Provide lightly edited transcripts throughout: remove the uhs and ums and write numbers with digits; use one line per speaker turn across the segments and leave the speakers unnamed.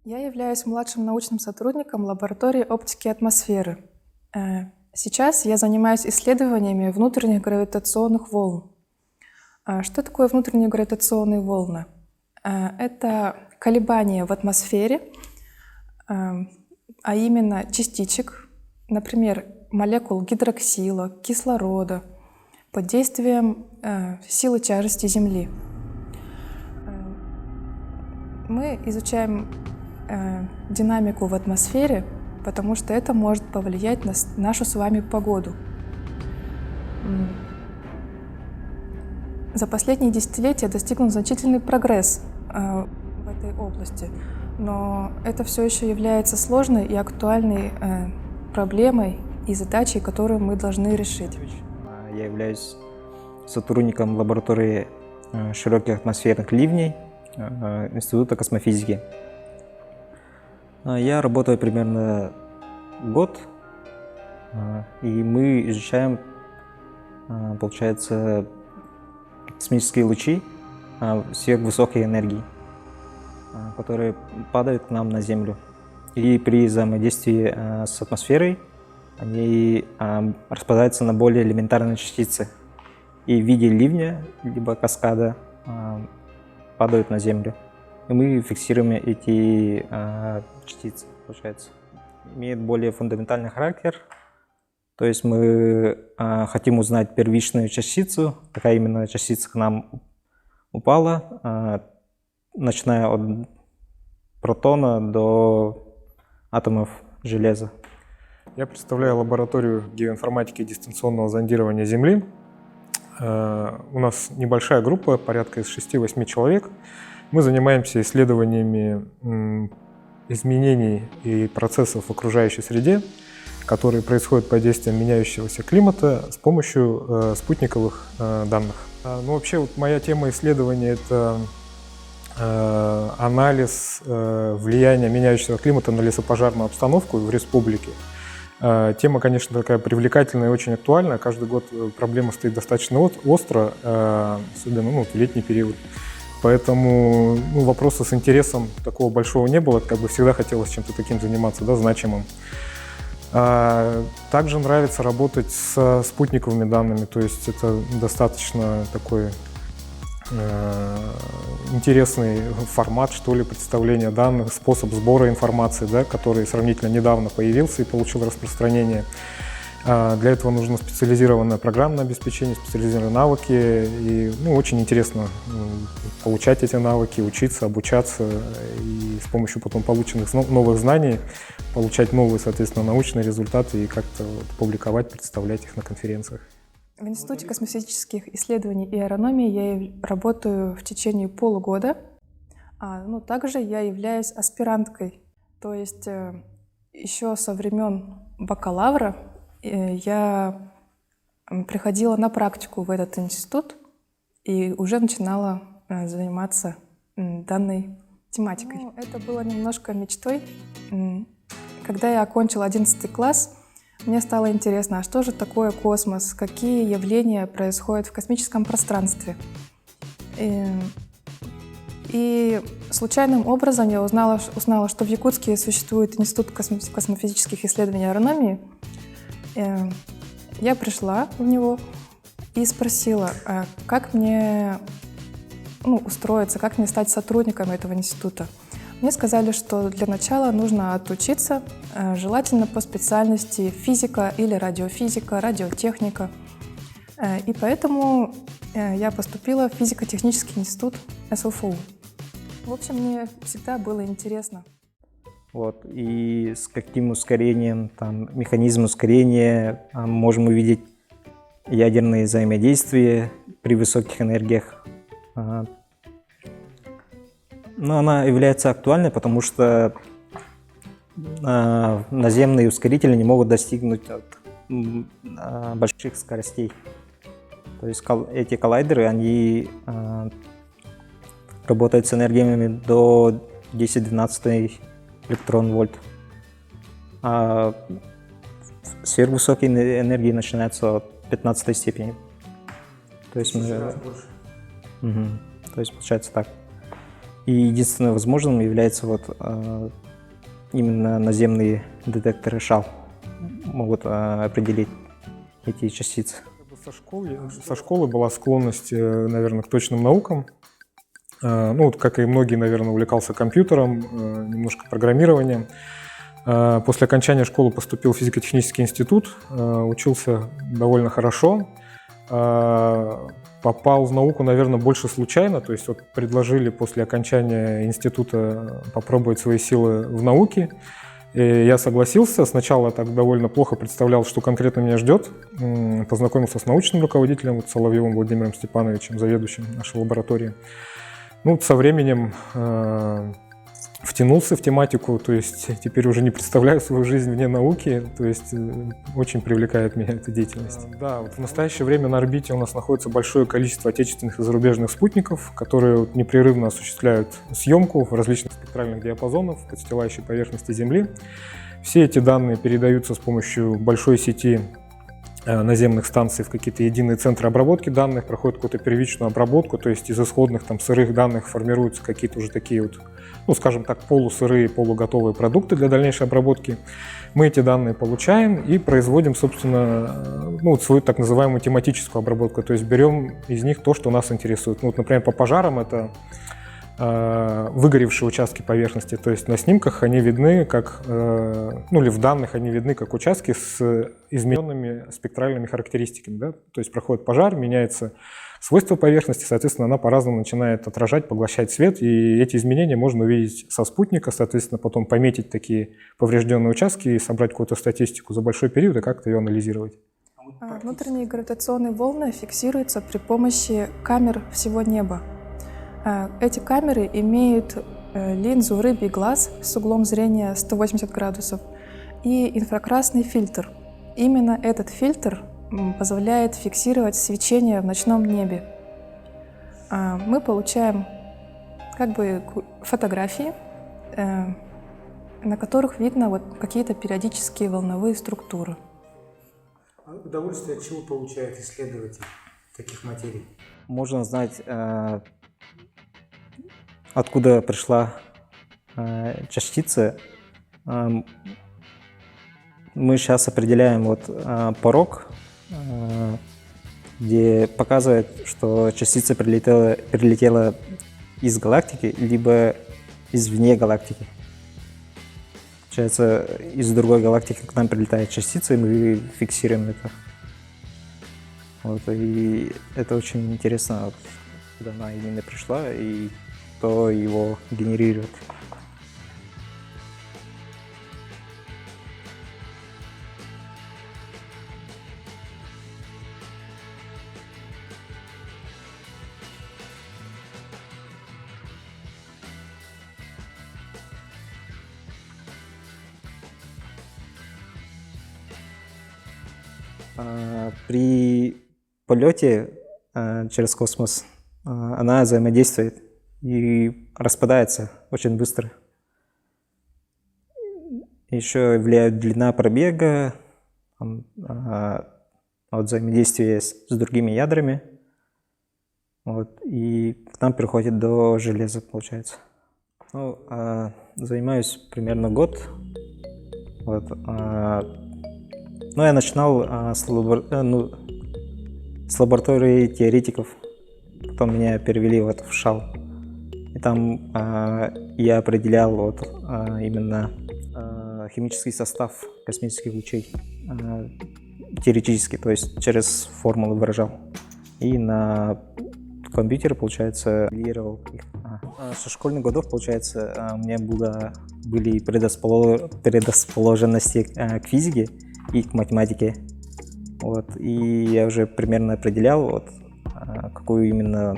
Я являюсь младшим научным сотрудником лаборатории оптики атмосферы. Сейчас я занимаюсь исследованиями внутренних гравитационных волн. Что такое внутренние гравитационные волны? Это колебания в атмосфере, а именно частичек, например, молекул гидроксила, кислорода, под действием силы тяжести Земли. Мы изучаем динамику в атмосфере, потому что это может повлиять на нашу с вами погоду. За последние десятилетия достигнут значительный прогресс в этой области, но это все еще является сложной и актуальной проблемой и задачей, которую мы должны решить.
Я являюсь сотрудником лаборатории широких атмосферных ливней Института космофизики. Я работаю примерно год, и мы изучаем, получается, космические лучи сверхвысокой энергии, которые падают к нам на Землю. И при взаимодействии с атмосферой они распадаются на более элементарные частицы и в виде ливня либо каскада падают на Землю. И мы фиксируем эти частицы, получается. Имеет более фундаментальный характер. То есть мы хотим узнать первичную частицу, какая именно частица к нам упала, начиная от протона до атомов железа.
Я представляю лабораторию геоинформатики и дистанционного зондирования Земли. У нас небольшая группа, порядка из 6-8 человек. Мы занимаемся исследованиями изменений и процессов в окружающей среде, которые происходят под действием меняющегося климата с помощью спутниковых данных. Вообще, моя тема исследования – это анализ влияния меняющегося климата на лесопожарную обстановку в республике. Тема, конечно, такая привлекательная и очень актуальная. Каждый год проблема стоит достаточно остро, особенно в летний период. Поэтому вопроса с интересом такого большого не было. Всегда хотелось чем-то таким заниматься, значимым. Также нравится работать со спутниковыми данными. То есть это достаточно такой интересный формат, что ли, представления данных, способ сбора информации, который сравнительно недавно появился и получил распространение. Для этого нужно специализированное программное обеспечение, специализированные навыки. И очень интересно получать эти навыки, учиться, обучаться и с помощью потом полученных новых знаний получать новые, соответственно, научные результаты и как-то публиковать, представлять их на конференциях.
В Институте космических исследований и аэрономии я работаю в течение полугода. Также я являюсь аспиранткой. То есть еще со времен бакалавра я приходила на практику в этот институт и уже начинала заниматься данной тематикой. Это было немножко мечтой. Когда я окончила 11 класс, мне стало интересно, а что же такое космос, какие явления происходят в космическом пространстве. И случайным образом я узнала, что в Якутске существует Институт космофизических исследований и аэрономии. Я пришла в него и спросила, как мне устроиться, как мне стать сотрудником этого института. Мне сказали, что для начала нужно отучиться, желательно по специальности физика или радиофизика, радиотехника. И поэтому я поступила в физико-технический институт СЛФУ. В общем, мне всегда было интересно.
И с каким ускорением, механизм ускорения можем увидеть ядерные взаимодействия при высоких энергиях. Но она является актуальной, потому что наземные ускорители не могут достигнуть больших скоростей. То есть эти коллайдеры, они работают с энергиями до 10-12 электрон-вольт. А сверхвысокие энергии начинаются от 15 степени. То есть,
раз больше.
То есть получается так. И единственным возможным является именно наземные детекторы ШАЛ могут определить эти частицы.
Со школы была склонность, наверное, к точным наукам. Ну, вот, как и многие, наверное, увлекался компьютером, немножко программированием. После окончания школы поступил в физико-технический институт, учился довольно хорошо. Попал в науку, наверное, больше случайно. То есть вот предложили после окончания института попробовать свои силы в науке. И я согласился. Сначала так довольно плохо представлял, что конкретно меня ждет. Познакомился с научным руководителем Соловьевым Владимиром Степановичем, заведующим нашей лаборатории. Ну, со временем втянулся в тематику, то есть теперь уже не представляю свою жизнь вне науки, то есть очень привлекает меня эта деятельность. Да, вот в настоящее время на орбите у нас находится большое количество отечественных и зарубежных спутников, которые непрерывно осуществляют съемку различных спектральных диапазонов подстилающей поверхности Земли. Все эти данные передаются с помощью большой сети наземных станций в какие-то единые центры обработки данных, проходят какую-то первичную обработку, то есть из исходных там сырых данных формируются какие-то уже такие вот, ну, скажем так, полусырые, полуготовые продукты для дальнейшей обработки. Мы эти данные получаем и производим, собственно, ну, вот свою так называемую тематическую обработку, то есть берем из них то, что нас интересует. Ну, вот, например, по пожарам это выгоревшие участки поверхности, то есть на снимках они видны как, ну или в данных они видны как участки с измененными спектральными характеристиками, да? То есть проходит пожар, меняется свойства поверхности, соответственно, она по-разному начинает отражать, поглощать свет, и эти изменения можно увидеть со спутника, соответственно, потом пометить такие поврежденные участки и собрать какую-то статистику за большой период и как-то ее анализировать.
Внутренние гравитационные волны фиксируются при помощи камер всего неба. Эти камеры имеют линзу рыбий глаз с углом зрения 180 градусов и инфракрасный фильтр. Именно этот фильтр позволяет фиксировать свечение в ночном небе. Мы получаем как бы фотографии, на которых видно вот какие-то периодические волновые структуры.
Удовольствие от чего получает исследователь таких материй?
Можно знать, откуда пришла частица. Мы сейчас определяем порог, где показывает, что частица прилетела из галактики, либо извне галактики. Получается, из другой галактики к нам прилетает частица, и мы фиксируем это. И это очень интересно, куда она именно пришла и кто его генерирует. При полете через космос она взаимодействует и распадается очень быстро. Еще влияет длина пробега, взаимодействие с другими ядрами. И к нам приходит до железа, получается. Занимаюсь примерно год. Я начинал с лаборатории теоретиков, потом меня перевели в ШАЛ. И там я определял именно химический состав космических лучей теоретически, то есть через формулу выражал. И на компьютере, получается, моделировал их. Со школьных годов, получается, у меня были предрасположенности к физике и к математике. И я уже примерно определял, какую именно,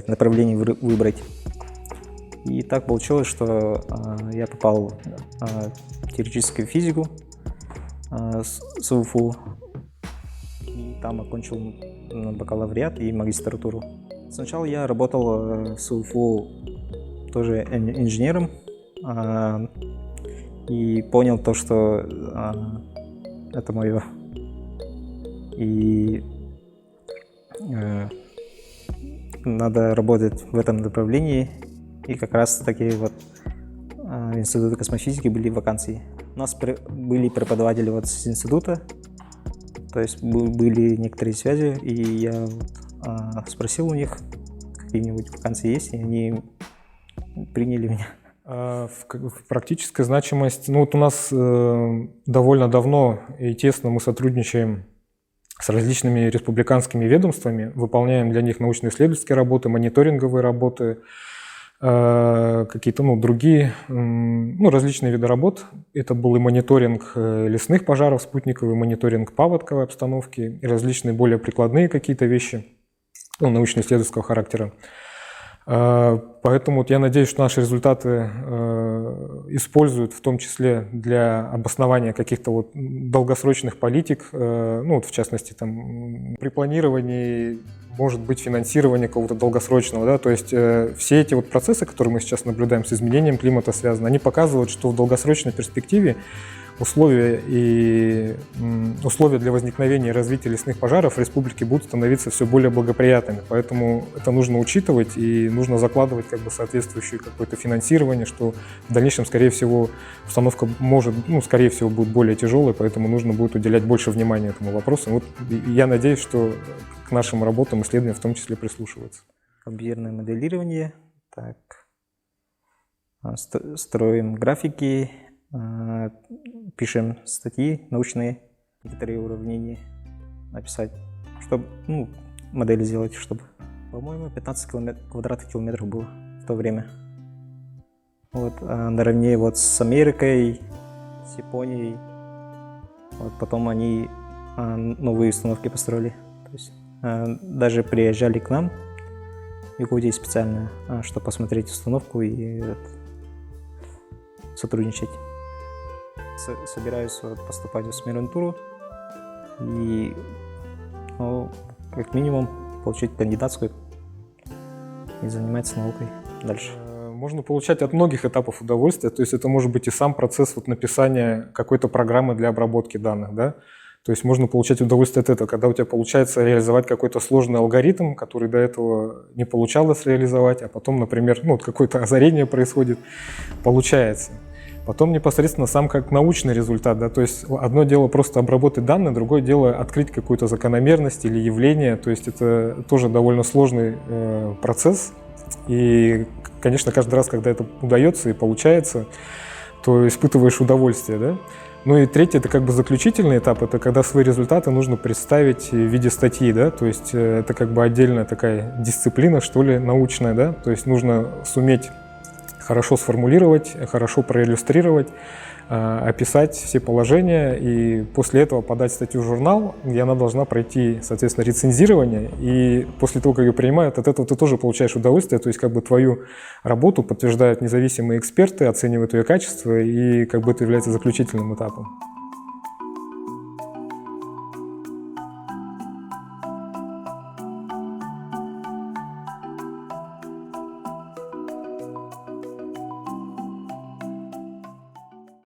направление выбрать. И так получилось, что я попал в теоретическую физику с УФУ. И там окончил бакалавриат и магистратуру. Сначала я работал с УФУ тоже инженером. И понял то, что это мое. И надо работать в этом направлении. И как раз таки вот в Институте космофизики были вакансии. У нас были преподаватели вот с института, то есть были некоторые связи, и я спросил у них, какие-нибудь вакансии есть, и они приняли меня.
Практическая значимость. Ну вот у нас довольно давно и тесно мы сотрудничаем с различными республиканскими ведомствами, выполняем для них научно-исследовательские работы, мониторинговые работы, какие-то другие, различные виды работ. Это был и мониторинг лесных пожаров, спутниковый мониторинг паводковой обстановки, и различные более прикладные какие-то вещи научно-исследовательского характера. Поэтому вот я надеюсь, что наши результаты используют в том числе для обоснования каких-то вот долгосрочных политик, в частности, там, при планировании, может быть, финансирования какого-то долгосрочного, да, то есть все эти вот процессы, которые мы сейчас наблюдаем с изменением климата связаны, они показывают, что в долгосрочной перспективе условия для возникновения и развития лесных пожаров в республике будут становиться все более благоприятными. Поэтому это нужно учитывать и нужно закладывать соответствующее какое-то финансирование, что в дальнейшем, скорее всего, установка скорее всего, будет более тяжелой, поэтому нужно будет уделять больше внимания этому вопросу. Вот я надеюсь, что к нашим работам исследования в том числе прислушиваются.
Компьютерное моделирование, строим графики, пишем статьи научные, некоторые уравнения написать, чтобы модель сделать, чтобы, по-моему, 15 квадратных километров было в то время. Вот, наравне вот с Америкой, с Японией. Вот, потом они новые установки построили. То есть, даже приезжали к нам в Якутии специально, чтобы посмотреть установку и сотрудничать. Собираюсь поступать в аспирантуру и, как минимум, получить кандидатскую и заниматься наукой дальше.
Можно получать от многих этапов удовольствия, то есть это может быть и сам процесс написания какой-то программы для обработки данных, да? То есть можно получать удовольствие от этого, когда у тебя получается реализовать какой-то сложный алгоритм, который до этого не получалось реализовать, а потом, например, какое-то озарение происходит, получается. Потом непосредственно сам как научный результат, да, то есть одно дело просто обработать данные, другое дело открыть какую-то закономерность или явление, то есть это тоже довольно сложный процесс, и, конечно, каждый раз, когда это удается и получается, то испытываешь удовольствие, да. Ну и третий, это заключительный этап, это когда свои результаты нужно представить в виде статьи, да, то есть это отдельная такая дисциплина, что ли, научная, да, то есть нужно суметь хорошо сформулировать, хорошо проиллюстрировать, описать все положения и после этого подать статью в журнал, где она должна пройти, соответственно, рецензирование. И после того, как ее принимают, от этого ты тоже получаешь удовольствие, то есть твою работу подтверждают независимые эксперты, оценивают ее качество, и это является заключительным этапом.